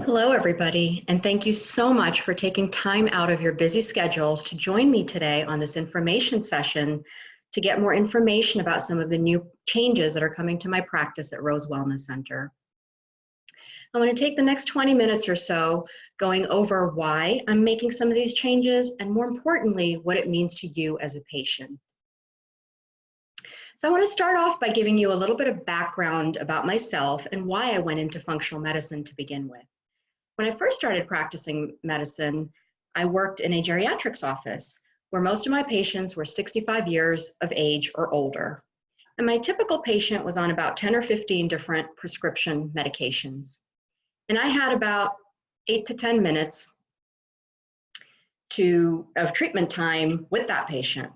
Hello, everybody, and thank you so much for taking time out of your busy schedules to join me today on this information session to get more information about some of the new changes that are coming to my practice at Rose Wellness Center. I want to take the next 20 minutes or so going over why I'm making some of these changes and, more importantly, what it means to you as a patient. So I want to start off by giving you a little bit of background about myself and why I went into functional medicine to begin with. When I first started practicing medicine, I worked in a geriatrics office where most of my patients were 65 years of age or older. And my typical patient was on about 10 or 15 different prescription medications. And I had about 8 to 10 minutes of treatment time with that patient.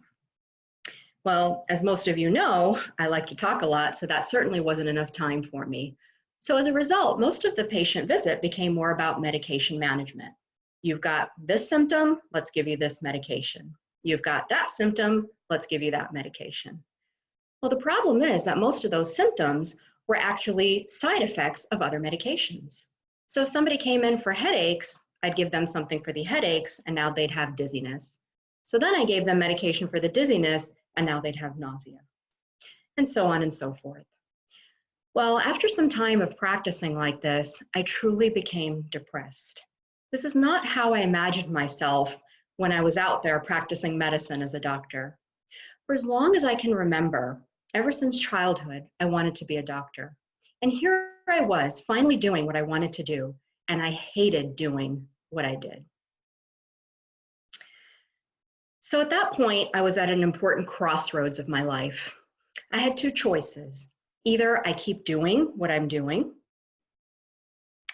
Well, as most of you know, I like to talk a lot, so that certainly wasn't enough time for me. So as a result, most of the patient visit became more about medication management. You've got this symptom, let's give you this medication. You've got that symptom, let's give you that medication. Well, the problem is that most of those symptoms were actually side effects of other medications. So if somebody came in for headaches, I'd give them something for the headaches, and now they'd have dizziness. So then I gave them medication for the dizziness, and now they'd have nausea, and so on and so forth. Well, after some time of practicing like this, I truly became depressed. This is not how I imagined myself when I was out there practicing medicine as a doctor. For as long as I can remember, ever since childhood, I wanted to be a doctor. And here I was, finally doing what I wanted to do, and I hated doing what I did. So at that point, I was at an important crossroads of my life. I had two choices. Either I keep doing what I'm doing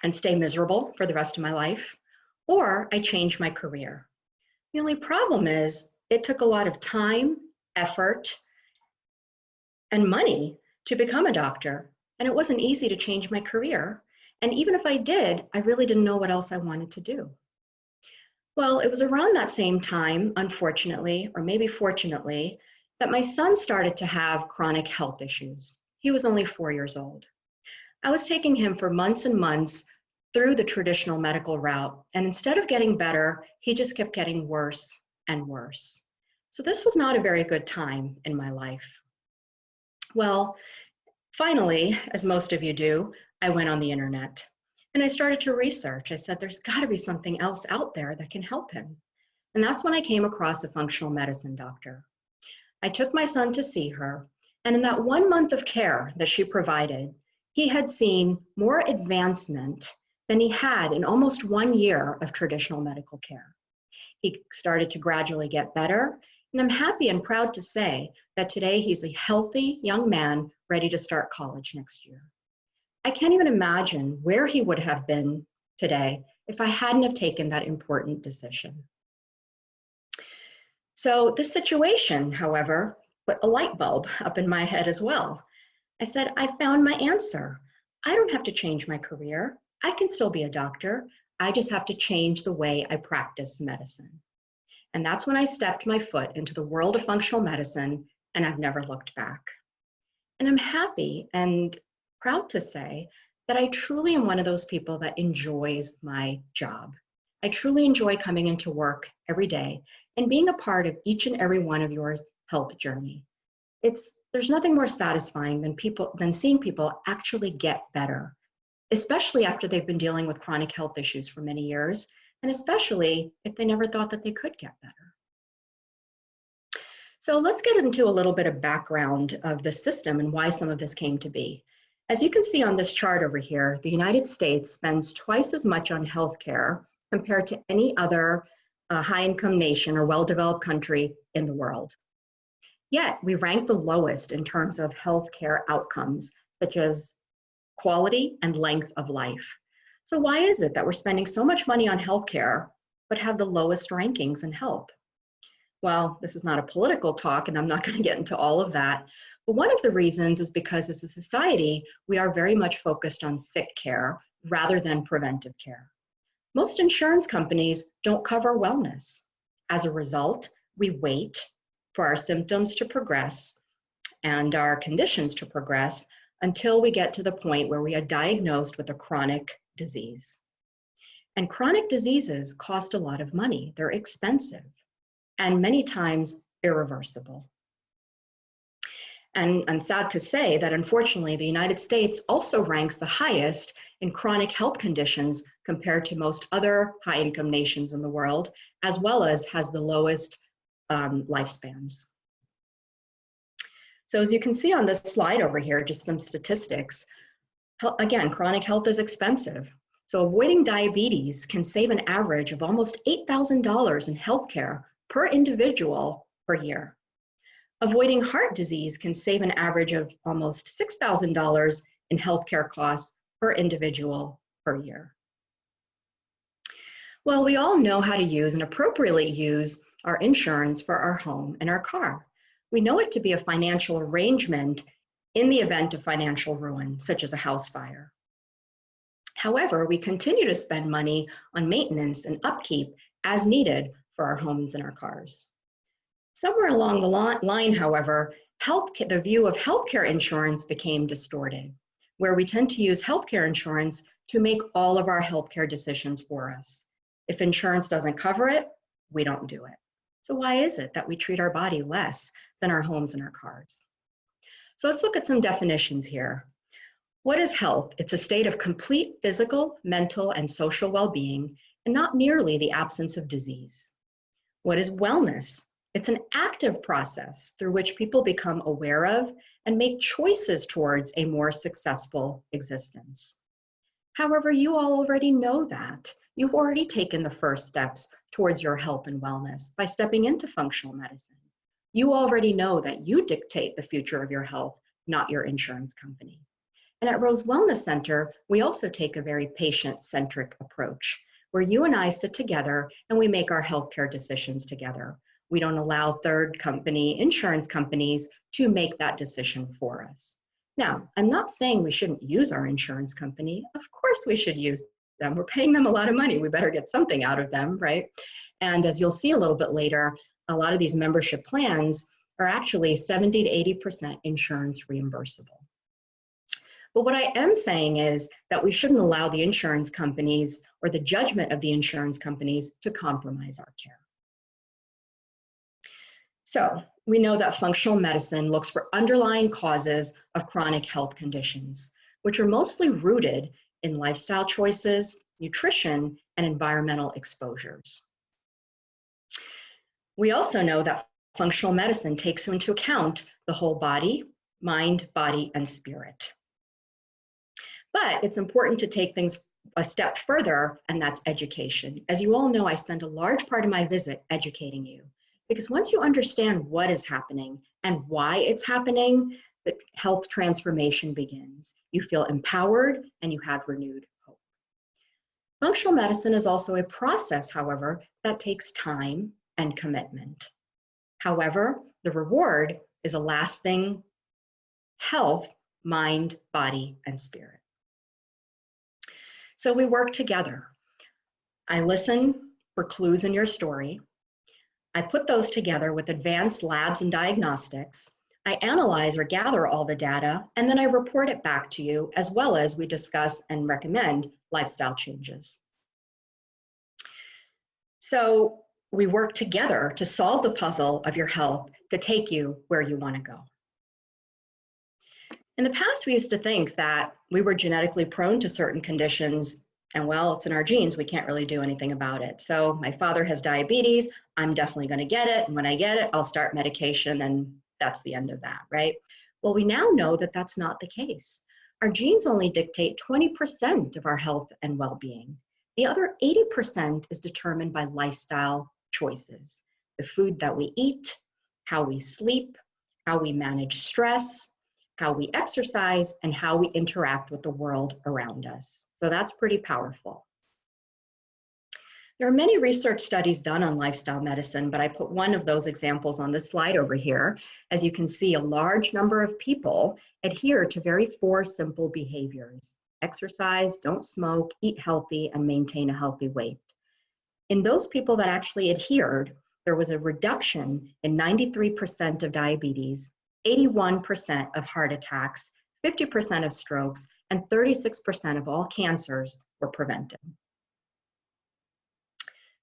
and stay miserable for the rest of my life, or I change my career. The only problem is it took a lot of time, effort, and money to become a doctor, and it wasn't easy to change my career. And even if I did, I really didn't know what else I wanted to do. Well, it was around that same time, unfortunately, or maybe fortunately, that my son started to have chronic health issues. He was only 4 years old. I was taking him for months and months through the traditional medical route, and instead of getting better, he just kept getting worse and worse. So this was not a very good time in my life. Well, finally, as most of you do, I went on the internet and I started to research. I said, there's got to be something else out there that can help him. And that's when I came across a functional medicine doctor. I took my son to see her, and in that 1 month of care that she provided, he had seen more advancement than he had in almost 1 year of traditional medical care. He started to gradually get better, and I'm happy and proud to say that today he's a healthy young man ready to start college next year. I can't even imagine where he would have been today if I hadn't have taken that important decision. So this situation, however, put a light bulb up in my head as well. I said, I found my answer. I don't have to change my career. I can still be a doctor. I just have to change the way I practice medicine. And that's when I stepped my foot into the world of functional medicine, and I've never looked back. And I'm happy and proud to say that I truly am one of those people that enjoys my job. I truly enjoy coming into work every day and being a part of each and every one of your health journey. There's nothing more satisfying than seeing people actually get better, especially after they've been dealing with chronic health issues for many years, and especially if they never thought that they could get better. So let's get into a little bit of background of the system and why some of this came to be. As you can see on this chart over here, the United States spends twice as much on healthcare compared to any other high-income nation or well-developed country in the world. Yet we rank the lowest in terms of healthcare outcomes, such as quality and length of life. So why is it that we're spending so much money on healthcare, but have the lowest rankings in health? Well, this is not a political talk, and I'm not going to get into all of that. But one of the reasons is because as a society, we are very much focused on sick care rather than preventive care. Most insurance companies don't cover wellness. As a result, we wait for our symptoms to progress and our conditions to progress until we get to the point where we are diagnosed with a chronic disease. And chronic diseases cost a lot of money. They're expensive and many times irreversible. And I'm sad to say that unfortunately, the United States also ranks the highest in chronic health conditions compared to most other high income nations in the world, as well as has the lowest lifespans. So as you can see on this slide over here, just some statistics. Again, chronic health is expensive. So avoiding diabetes can save an average of almost $8,000 in healthcare per individual per year. Avoiding heart disease can save an average of almost $6,000 in healthcare costs per individual per year. Well, we all know how to use and appropriately use our insurance for our home and our car. We know it to be a financial arrangement in the event of financial ruin, such as a house fire. However, we continue to spend money on maintenance and upkeep as needed for our homes and our cars. Somewhere along the line, however, the view of healthcare insurance became distorted, where we tend to use healthcare insurance to make all of our healthcare decisions for us. If insurance doesn't cover it, we don't do it. So why is it that we treat our body less than our homes and our cars? So let's look at some definitions here. What is health? It's a state of complete physical, mental, and social well-being, and not merely the absence of disease. What is wellness? It's an active process through which people become aware of and make choices towards a more successful existence. However, you all already know that. You've already taken the first steps towards your health and wellness by stepping into functional medicine. You already know that you dictate the future of your health, not your insurance company. And at Rose Wellness Center, we also take a very patient-centric approach, where you and I sit together and we make our healthcare decisions together. We don't allow insurance companies to make that decision for us. Now, I'm not saying we shouldn't use our insurance company. Of course we should use them. We're paying them a lot of money. We better get something out of them, right? And as you'll see a little bit later, a lot of these membership plans are actually 70 to 80% insurance reimbursable. But what I am saying is that we shouldn't allow the insurance companies or the judgment of the insurance companies to compromise our care. So we know that functional medicine looks for underlying causes of chronic health conditions, which are mostly rooted in lifestyle choices, nutrition, and environmental exposures. We also know that functional medicine takes into account the whole body, mind, body, and spirit. But it's important to take things a step further, and that's education. As you all know, I spend a large part of my visit educating you, because once you understand what is happening and why it's happening, the health transformation begins. You feel empowered and you have renewed hope. Functional medicine is also a process, however, that takes time and commitment. However, the reward is a lasting health, mind, body, and spirit. So we work together. I listen for clues in your story. I put those together with advanced labs and diagnostics. I analyze or gather all the data, and then I report it back to you, as well as we discuss and recommend lifestyle changes. So we work together to solve the puzzle of your health to take you where you want to go. In the past, we used to think that we were genetically prone to certain conditions, and well, it's in our genes, we can't really do anything about it. So my father has diabetes, I'm definitely going to get it, and when I get it, I'll start medication, and that's the end of that, right? Well, we now know that that's not the case. Our genes only dictate 20% of our health and well-being. The other 80% is determined by lifestyle choices, the food that we eat, how we sleep, how we manage stress, how we exercise, and how we interact with the world around us. So that's pretty powerful. There are many research studies done on lifestyle medicine, but I put one of those examples on this slide over here. As you can see, a large number of people adhere to four simple behaviors: exercise, don't smoke, eat healthy, and maintain a healthy weight. In those people that actually adhered, there was a reduction in 93% of diabetes, 81% of heart attacks, 50% of strokes, and 36% of all cancers were prevented.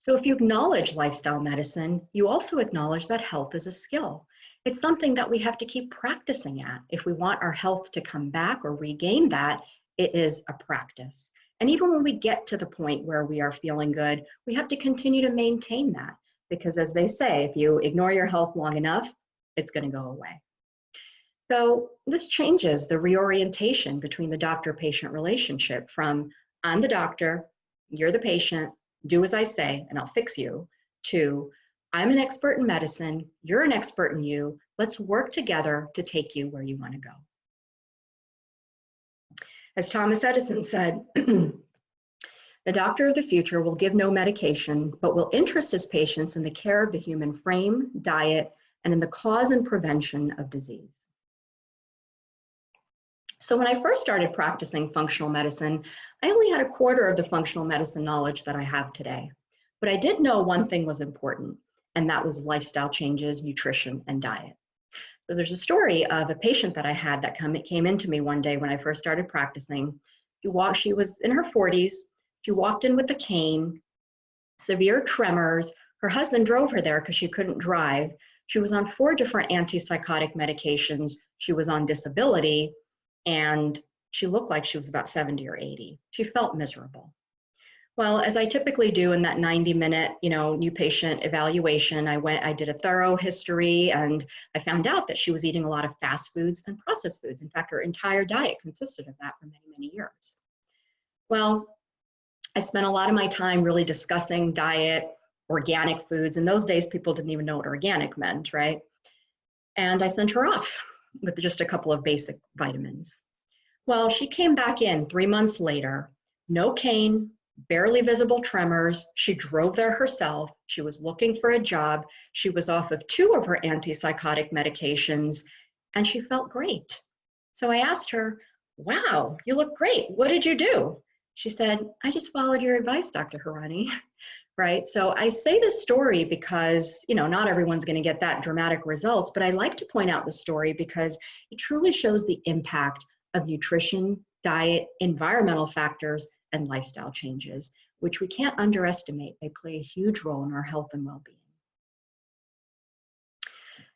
So if you acknowledge lifestyle medicine, you also acknowledge that health is a skill. It's something that we have to keep practicing at. If we want our health to come back or regain that, it is a practice. And even when we get to the point where we are feeling good, we have to continue to maintain that. Because as they say, if you ignore your health long enough, it's going to go away. So this changes the reorientation between the doctor-patient relationship from I'm the doctor, you're the patient, do as I say, and I'll fix you, to I'm an expert in medicine, you're an expert in you, let's work together to take you where you want to go. As Thomas Edison said, the doctor of the future will give no medication, but will interest his patients in the care of the human frame, diet, and in the cause and prevention of disease. So when I first started practicing functional medicine, I only had a quarter of the functional medicine knowledge that I have today. But I did know one thing was important, and that was lifestyle changes, nutrition, and diet. So there's a story of a patient that I had that came into me one day when I first started practicing. She was in her 40s. She walked in with a cane, severe tremors. Her husband drove her there because she couldn't drive. She was on 4 different antipsychotic medications. She was on disability, and she looked like she was about 70 or 80. She felt miserable. Well, as I typically do in that 90-minute, new patient evaluation, I did a thorough history, and I found out that she was eating a lot of fast foods and processed foods. In fact, her entire diet consisted of that for many, many years. Well, I spent a lot of my time really discussing diet, organic foods. In those days, people didn't even know what organic meant, right? And I sent her off with just a couple of basic vitamins. Well, she came back in 3 months later, no cane, barely visible tremors. She drove there herself. She was looking for a job. She was off of 2 of her antipsychotic medications, and she felt great. So I asked her, wow, you look great. What did you do? She said, I just followed your advice, Dr. Hirani. Right? So I say this story because, not everyone's going to get that dramatic results, but I like to point out the story because it truly shows the impact of nutrition, diet, environmental factors, and lifestyle changes, which we can't underestimate. They play a huge role in our health and well-being.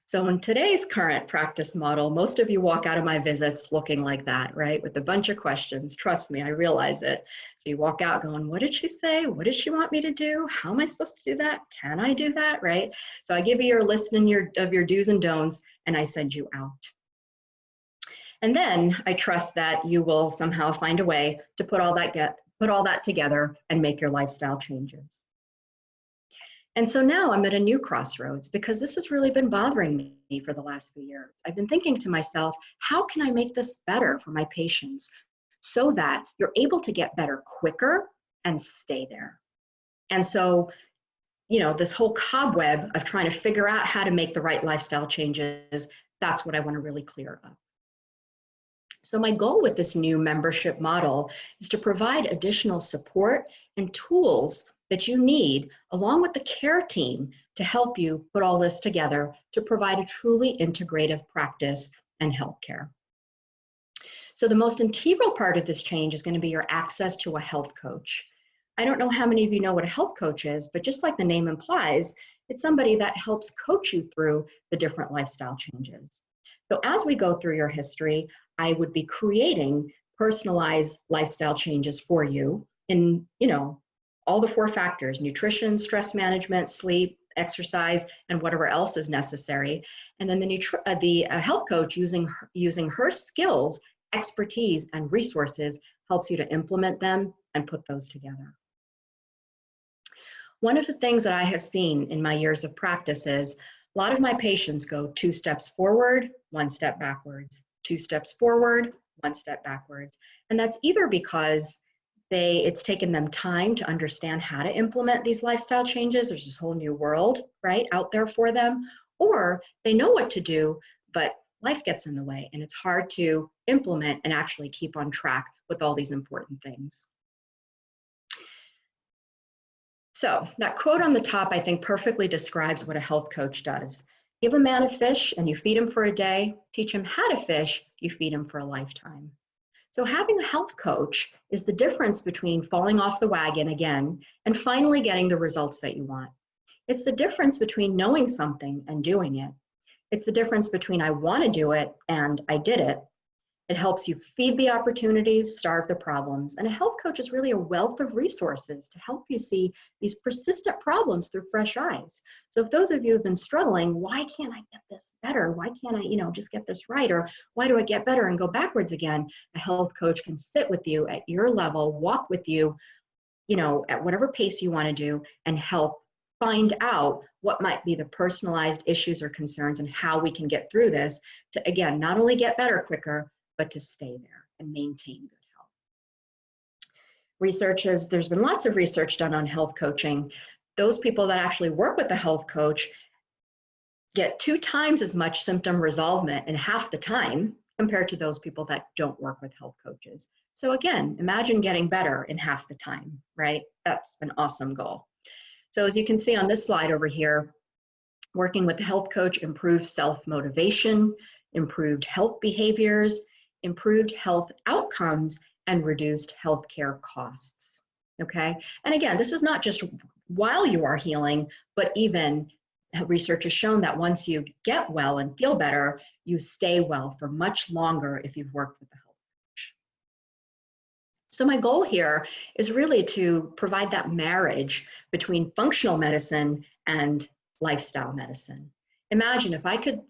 So in today's current practice model, most of you walk out of my visits looking like that, right? With a bunch of questions. Trust me, I realize it. So you walk out going, what did she say? What does she want me to do? How am I supposed to do that? Can I do that, right? So I give you your list of your do's and don'ts, and I send you out. And then I trust that you will somehow find a way to put all that together and make your lifestyle changes. And so now I'm at a new crossroads because this has really been bothering me for the last few years. I've been thinking to myself, how can I make this better for my patients so that you're able to get better quicker and stay there? And so, this whole cobweb of trying to figure out how to make the right lifestyle changes, that's what I want to really clear up. So my goal with this new membership model is to provide additional support and tools that you need, along with the care team, to help you put all this together to provide a truly integrative practice and healthcare. So the most integral part of this change is going to be your access to a health coach. I don't know how many of you know what a health coach is, but just like the name implies, it's somebody that helps coach you through the different lifestyle changes. So as we go through your history, I would be creating personalized lifestyle changes for you in, all the 4 factors: nutrition, stress management, sleep, exercise, and whatever else is necessary. And then the health coach, using her skills, expertise, and resources, helps you to implement them and put those together. One of the things that I have seen in my years of practice is a lot of my patients go 2 steps forward, 1 step backwards, 2 steps forward, 1 step backwards. And that's either because it's taken them time to understand how to implement these lifestyle changes. There's this whole new world, right, out there for them, or they know what to do, but life gets in the way and it's hard to implement and actually keep on track with all these important things. So that quote on the top, I think, perfectly describes what a health coach does. Give a man a fish and you feed him for a day. Teach him how to fish, you feed him for a lifetime. So having a health coach is the difference between falling off the wagon again and finally getting the results that you want. It's the difference between knowing something and doing it. It's the difference between I want to do it and I did it. It helps you feed the opportunities, starve the problems. And a health coach is really a wealth of resources to help you see these persistent problems through fresh eyes. So if those of you have been struggling, why can't I get this better? Why can't I, just get this right? Or why do I get better and go backwards again? A health coach can sit with you at your level, walk with you, at whatever pace you want to do, and help find out what might be the personalized issues or concerns and how we can get through this to, again, not only get better quicker, but to stay there and maintain good health. There's been lots of research done on health coaching. Those people that actually work with the health coach get 2 times as much symptom resolvement in half the time compared to those people that don't work with health coaches. So again, imagine getting better in half the time, right? That's an awesome goal. So as you can see on this slide over here, working with the health coach improves self-motivation, improved health behaviors, improved health outcomes, and reduced healthcare costs, okay? And again, this is not just while you are healing, but even research has shown that once you get well and feel better, you stay well for much longer if you've worked with the health coach. So my goal here is really to provide that marriage between functional medicine and lifestyle medicine. Imagine if I could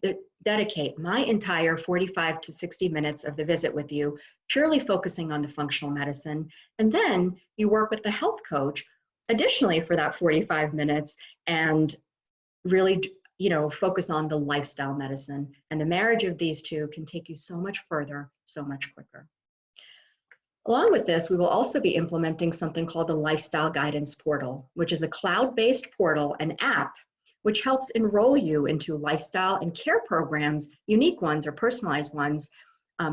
dedicate my entire 45 to 60 minutes of the visit with you purely focusing on the functional medicine, and then you work with the health coach additionally for that 45 minutes and really focus on the lifestyle medicine. And the marriage of these two can take you so much further, so much quicker. Along with this, we will also be implementing something called the Lifestyle Guidance Portal, which is a cloud-based portal and app which helps enroll you into lifestyle and care programs, unique ones or personalized ones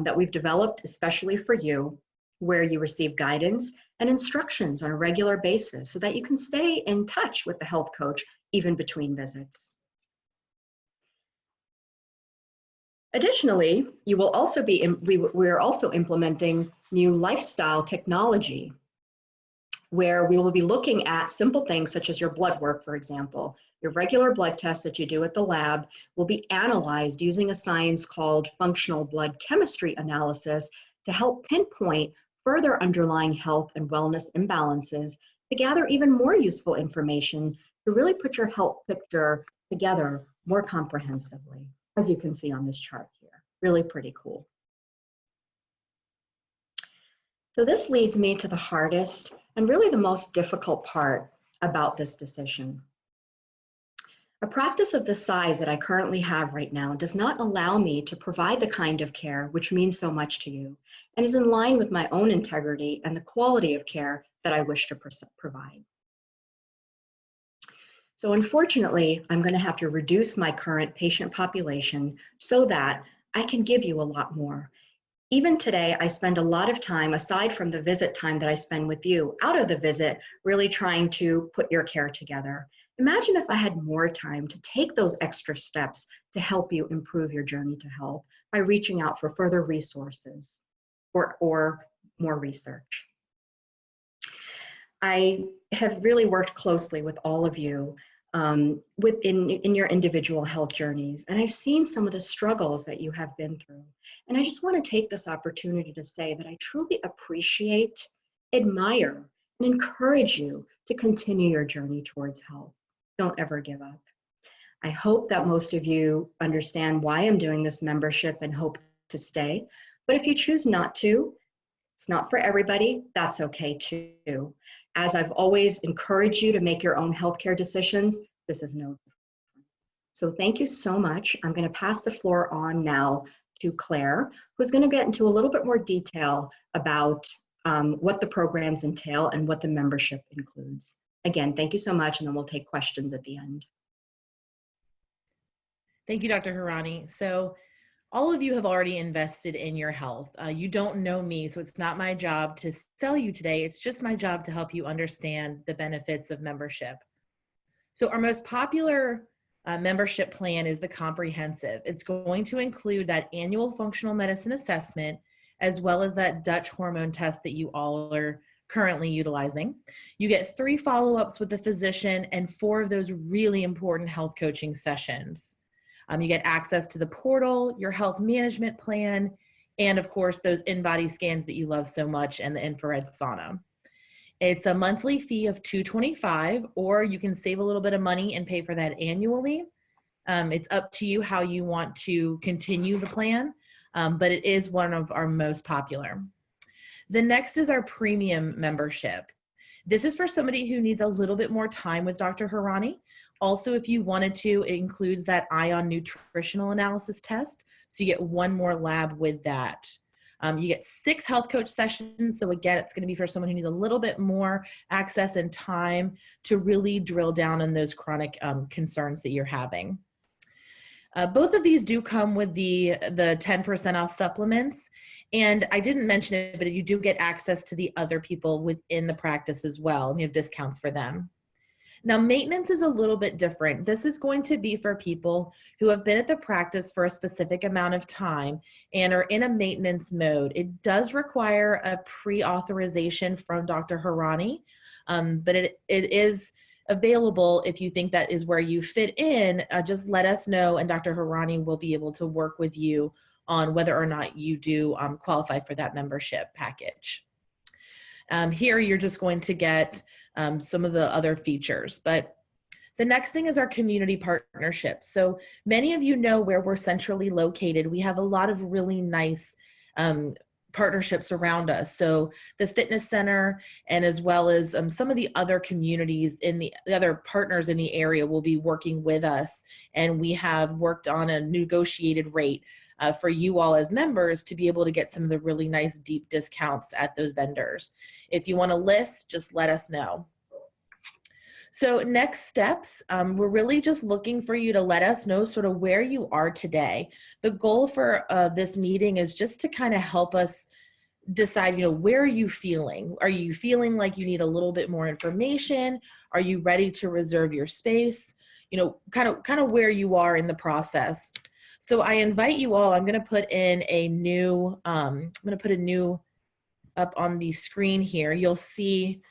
that we've developed especially for you, where you receive guidance and instructions on a regular basis so that you can stay in touch with the health coach even between visits. Additionally, we're also implementing new lifestyle technology where we will be looking at simple things such as your blood work, for example. Your regular blood tests that you do at the lab will be analyzed using a science called functional blood chemistry analysis to help pinpoint further underlying health and wellness imbalances to gather even more useful information to really put your health picture together more comprehensively, as you can see on this chart here. Really pretty cool. So this leads me to the hardest and really the most difficult part about this decision. A practice of the size that I currently have right now does not allow me to provide the kind of care which means so much to you and is in line with my own integrity and the quality of care that I wish to provide. So unfortunately, I'm going to have to reduce my current patient population so that I can give you a lot more. Even today, I spend a lot of time, aside from the visit time that I spend with you, out of the visit, really trying to put your care together. Imagine if I had more time to take those extra steps to help you improve your journey to health by reaching out for further resources or more research. I have really worked closely with all of you in your individual health journeys, and I've seen some of the struggles that you have been through. And I just want to take this opportunity to say that I truly appreciate, admire, and encourage you to continue your journey towards health. Don't ever give up. I hope that most of you understand why I'm doing this membership and hope to stay. But if you choose not to, it's not for everybody, that's okay too. As I've always encouraged you to make your own healthcare decisions, this is no different. So thank you so much. I'm going to pass the floor on now to Claire, who's going to get into a little bit more detail about what the programs entail and what the membership includes. Again, thank you so much, and then we'll take questions at the end. Thank you, Dr. Hirani. So all of you have already invested in your health. You don't know me, so it's not my job to sell you today. It's just my job to help you understand the benefits of membership. So our most popular membership plan is the comprehensive. It's going to include that annual functional medicine assessment, as well as that Dutch hormone test that you all are currently utilizing. You get 3 follow-ups with the physician and 4 of those really important health coaching sessions. You get access to the portal, your health management plan, and of course, those in-body scans that you love so much and the infrared sauna. It's a monthly fee of $225, or you can save a little bit of money and pay for that annually. It's up to you how you want to continue the plan, but it is one of our most popular. The next is our premium membership. This is for somebody who needs a little bit more time with Dr. Hirani. Also, if you wanted to, it includes that ION nutritional analysis test. So you get 1 more lab with that. You get 6 health coach sessions. So again, it's going to be for someone who needs a little bit more access and time to really drill down on those chronic concerns that you're having. Both of these do come with the 10% off supplements. And I didn't mention it, but you do get access to the other people within the practice as well. We have discounts for them. Now, maintenance is a little bit different. This is going to be for people who have been at the practice for a specific amount of time and are in a maintenance mode. It does require a pre-authorization from Dr. Hirani, but it is available. If you think that is where you fit in, just let us know, and Dr. Hirani will be able to work with you on whether or not you do qualify for that membership package. Here, you're just going to get some of the other features, but the next thing is our community partnerships. So many of you know where we're centrally located. We have a lot of really nice partnerships around us. So the fitness center, and as well as some of the other communities in the other partners in the area will be working with us. And we have worked on a negotiated rate for you all as members to be able to get some of the really nice deep discounts at those vendors. If you want a list, just let us know. So next steps, we're really just looking for you to let us know sort of where you are today. The goal for this meeting is just to kind of help us decide, where are you feeling? Are you feeling like you need a little bit more information? Are you ready to reserve your space? Kind of where you are in the process. So I invite you all, I'm going to put in a new, up on the screen here. You'll see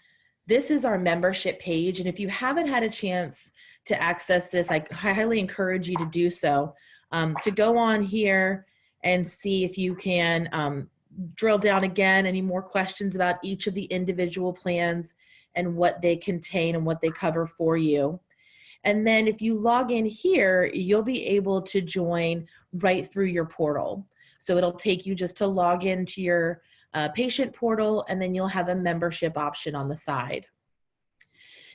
this is our membership page. And if you haven't had a chance to access this, I highly encourage you to do so, to go on here and see if you can drill down again, any more questions about each of the individual plans and what they contain and what they cover for you. And then if you log in here, you'll be able to join right through your portal. So it'll take you just to log into your patient portal, and then you'll have a membership option on the side.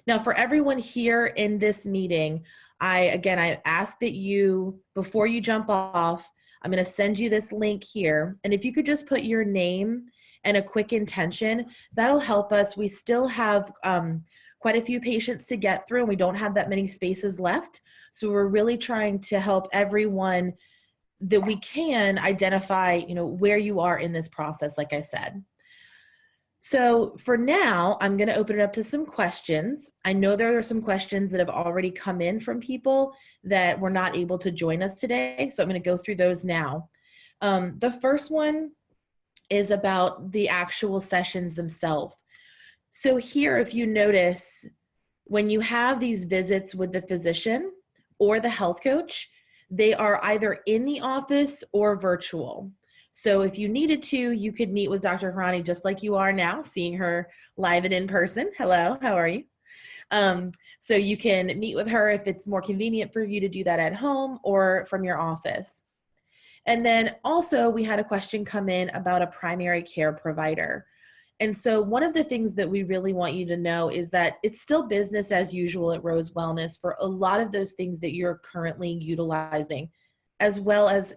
Now, for everyone here in this meeting, I ask that you, before you jump off, I'm going to send you this link here. And if you could just put your name and a quick intention, that'll help us. We still have quite a few patients to get through, and we don't have that many spaces left. So we're really trying to help everyone that we can identify, where you are in this process, like I said. So for now, I'm going to open it up to some questions. I know there are some questions that have already come in from people that were not able to join us today. So I'm going to go through those now. The first one is about the actual sessions themselves. So here, if you notice, when you have these visits with the physician or the health coach, they are either in the office or virtual. So if you needed to, you could meet with Dr. Hirani just like you are now, seeing her live and in person. Hello, how are you? So you can meet with her if it's more convenient for you to do that at home or from your office. And then also we had a question come in about a primary care provider. And so one of the things that we really want you to know is that it's still business as usual at Rose Wellness for a lot of those things that you're currently utilizing, as well as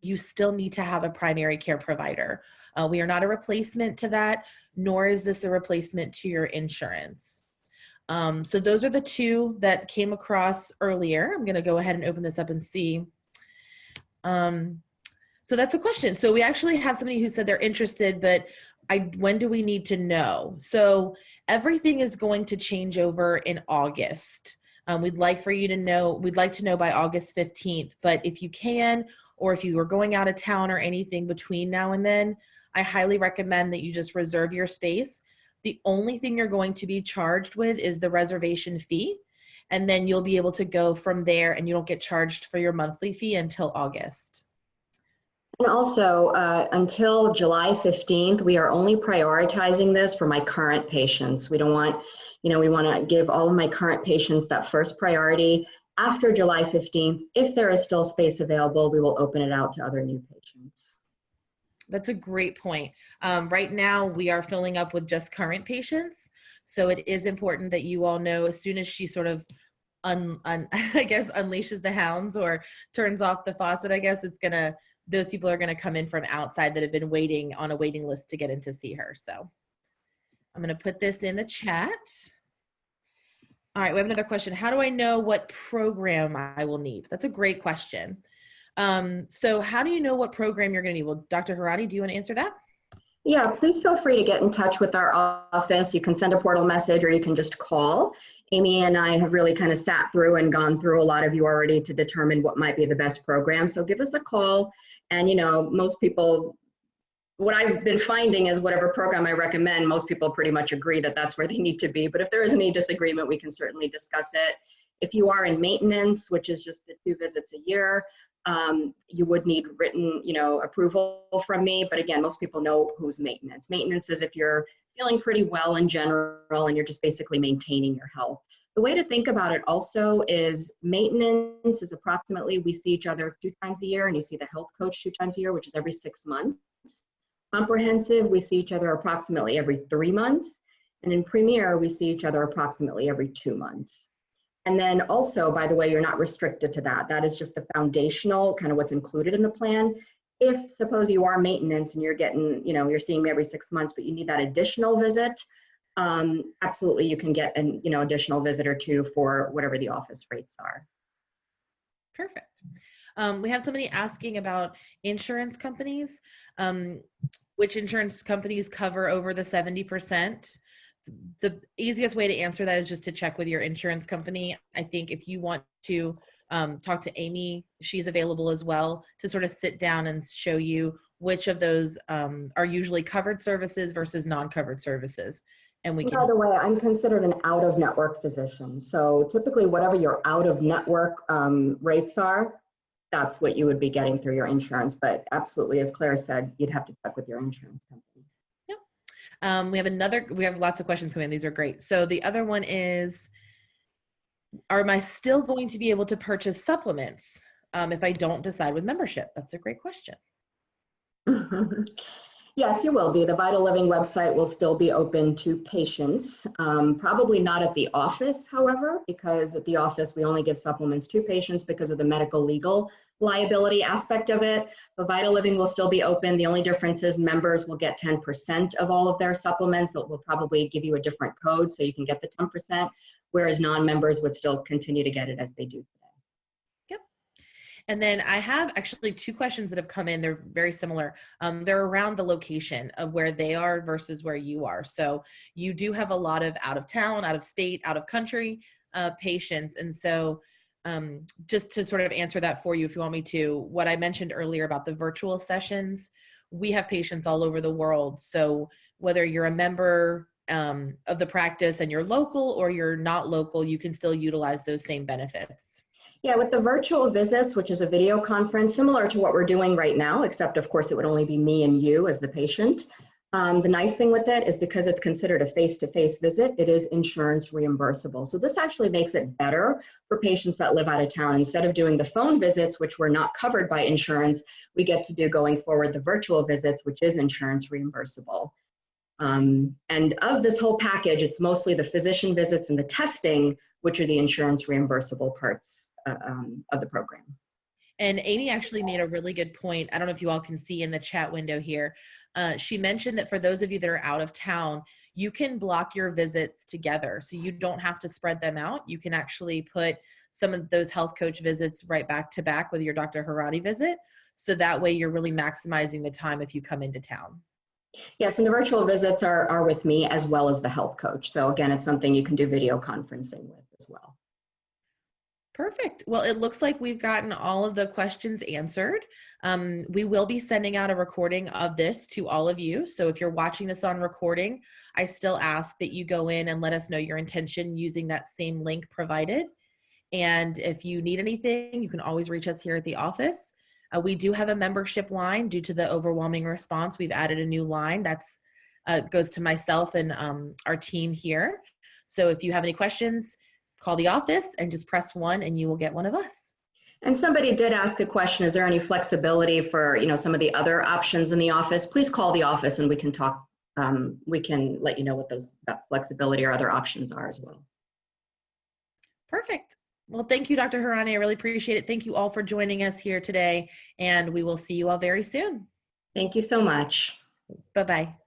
you still need to have a primary care provider. We are not a replacement to that, nor is this a replacement to your insurance. So those are the 2 that came across earlier. I'm going to go ahead and open this up and see. So that's a question. So we actually have somebody who said they're interested, but when do we need to know? So everything is going to change over in August. We'd like to know by August 15th, but if you can, or if you are going out of town or anything between now and then, I highly recommend that you just reserve your space. The only thing you're going to be charged with is the reservation fee. And then you'll be able to go from there, and you don't get charged for your monthly fee until August. And also, until July 15th, we are only prioritizing this for my current patients. We don't want, we want to give all of my current patients that first priority. After July 15th, if there is still space available, we will open it out to other new patients. That's a great point. Right now, we are filling up with just current patients. So it is important that you all know, as soon as she sort of I guess unleashes the hounds or turns off the faucet, I guess those people are gonna come in from outside that have been waiting on a waiting list to get in to see her. So I'm gonna put this in the chat. All right, we have another question. How do I know what program I will need? That's a great question. So how do you know what program you're gonna need? Well, Dr. Hirani, do you wanna answer that? Yeah, please feel free to get in touch with our office. You can send a portal message or you can just call. Amy and I have really kind of sat through and gone through a lot of you already to determine what might be the best program. So give us a call. And, most people, what I've been finding is whatever program I recommend, most people pretty much agree that that's where they need to be. But if there is any disagreement, we can certainly discuss it. If you are in maintenance, which is just the 2 visits a year, you would need written, approval from me. But again, most people know who's maintenance. Maintenance is if you're feeling pretty well in general and you're just basically maintaining your health. The way to think about it also is maintenance is approximately, we see each other 2 times a year, and you see the health coach 2 times a year, which is every 6 months. Comprehensive, we see each other approximately every 3 months. And in Premier, we see each other approximately every 2 months. And then also, by the way, you're not restricted to that. That is just the foundational, kind of what's included in the plan. If suppose you are maintenance and you're getting, you're seeing me every 6 months, but you need that additional visit, absolutely you can get an, additional visit or 2 for whatever the office rates are. Perfect. We have somebody asking about insurance companies. Which insurance companies cover over the 70%? The easiest way to answer that is just to check with your insurance company. I think if you want to talk to Amy, she's available as well to sort of sit down and show you which of those are usually covered services versus non-covered services. And we can. By the way, I'm considered an out-of-network physician. So typically whatever your out-of-network rates are, that's what you would be getting through your insurance. But absolutely, as Claire said, you'd have to check with your insurance company. Yep. We have lots of questions coming in. These are great. So the other one is, am I still going to be able to purchase supplements if I don't decide with membership? That's a great question. Yes, you will be. The Vital Living website will still be open to patients. Probably not at the office, however, because at the office we only give supplements to patients because of the medical legal liability aspect of it. But Vital Living will still be open. The only difference is members will get 10% of all of their supplements. That will probably give you a different code so you can get the 10%, whereas non-members would still continue to get it as they do today. And then I have actually 2 questions that have come in. They're very similar. They're around the location of where they are versus where you are. So you do have a lot of out of town, out of state, out of country patients. And so just to sort of answer that for you, if you want me to, what I mentioned earlier about the virtual sessions, we have patients all over the world. So whether you're a member of the practice and you're local or you're not local, you can still utilize those same benefits. Yeah, with the virtual visits, which is a video conference, similar to what we're doing right now, except of course it would only be me and you as the patient. The nice thing with it is because it's considered a face-to-face visit, it is insurance reimbursable. So this actually makes it better for patients that live out of town. Instead of doing the phone visits, which were not covered by insurance, we get to do going forward the virtual visits, which is insurance reimbursable. And of this whole package, it's mostly the physician visits and the testing, which are the insurance reimbursable parts of the program. And Amy actually made a really good point. I don't know if you all can see in the chat window here. She mentioned that for those of you that are out of town, you can block your visits together. So you don't have to spread them out. You can actually put some of those health coach visits right back to back with your Dr. Hirani visit. So that way you're really maximizing the time if you come into town. Yes, and the virtual visits are with me as well as the health coach. So again, it's something you can do video conferencing with as well. Perfect. Well, it looks like we've gotten all of the questions answered. We will be sending out a recording of this to all of you. So if you're watching this on recording, I still ask that you go in and let us know your intention using that same link provided. And if you need anything, you can always reach us here at the office. We do have a membership line due to the overwhelming response. We've added a new line that's goes to myself and our team here. So if you have any questions, call the office and just press 1 and you will get one of us. And somebody did ask a question, is there any flexibility for, some of the other options in the office? Please call the office and we can talk, we can let you know what that flexibility or other options are as well. Perfect. Well, thank you, Dr. Harani. I really appreciate it. Thank you all for joining us here today, and we will see you all very soon. Thank you so much. Bye-bye.